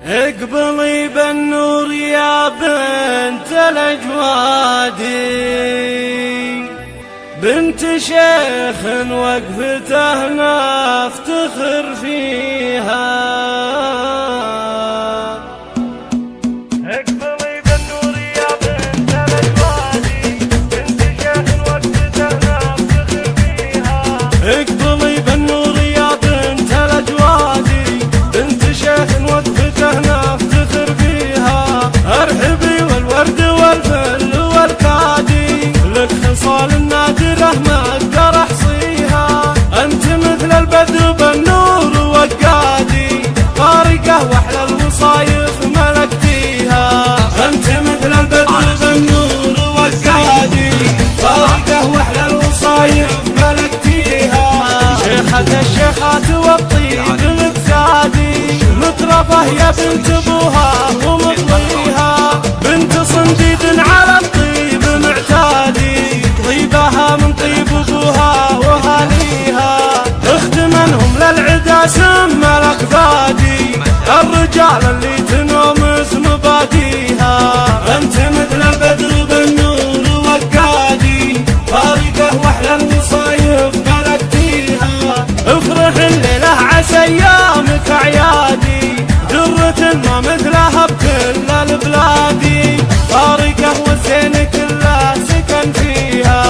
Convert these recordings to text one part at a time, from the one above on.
اقبلي بالنور يا بنت الأجوادي، بنت شيخ وقفته نفتخر فيها. اقبلي بالنور يا بنت الأجوادي، بنت شيخ وقفته نفتخر فيها. اقبلي بالنور يا بنت الأجوادي، بنت شيخ وقفته نفتخر فيها. ارحبي والورد والفل والكادي، لك خصال نادرة ما اقدر احصيها. انت مثل البدر بالنور وقادي، فارقة واحلى الوصايف ملكتيها. انت مثل البدر بالنور وقادي، فارقة واحلى الوصايف ملكتيها. شيخة الشيخات والطيب الابتادي، مطرفة يا بنت ابوها ومطليها. بنت صنديد على الطيب معتادي، طيبها من طيب ابوها وهاليها. اخت منهم للعدا سم الاقفادي، الرجال اللي تنومس مباديها. انت مثل البدر بالنور وقادي، فارقة واحلى الوصايف ملكتيها. افرح الليلة عسى ايامك اعيادي، درة ما مثلها بكل البلادي. فارقة والزين كله سكن فيها،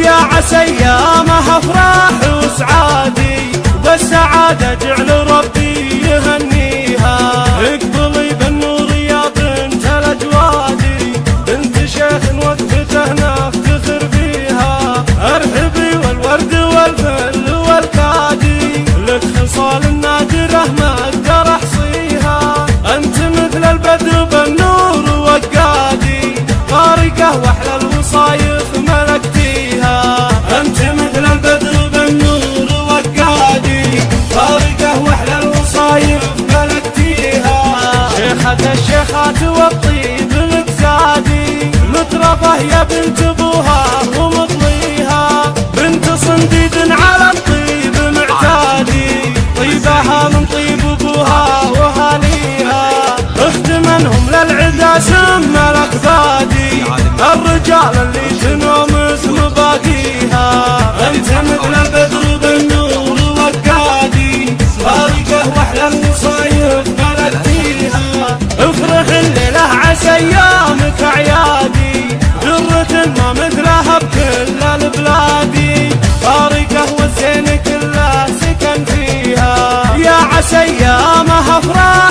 يا عسى ايامها افراح وسعادي، بالسعادة جعل ربي يهنيها. اقبلي بالنور يا بنت الأجوادي، بنت شيخ وقفته نفتخر فيها. ارحبي والورد والفل والكادي، لك خصال نادرة ما اقدر احصيها. انت مثل البدر بالنور وقادي، فارقة واحلى الوصايف ملكتيها. انت مثل البدر بالنور وقادي، فارقة واحلى الوصايف ملكتيها. شيخة الشيخات والطيب الابتادي، مطرفة يا بنت ابوها ومطليها. بنت صنديد على الطيب معتادي، طيبها من طيب ابوها وهاليها. اخت منهم للعدا سم الاقفادي، الرجال اللي تنومس مباديها. انت مثل البدر بالنور وقادي، فارقة واحلى الوصايف ملكتيها. افرح الليلة عسى ايامك اعيادي، درة ما مثلها بكل البلادي. فارقة والزين كله سكن فيها، يا عسى ايامها افراح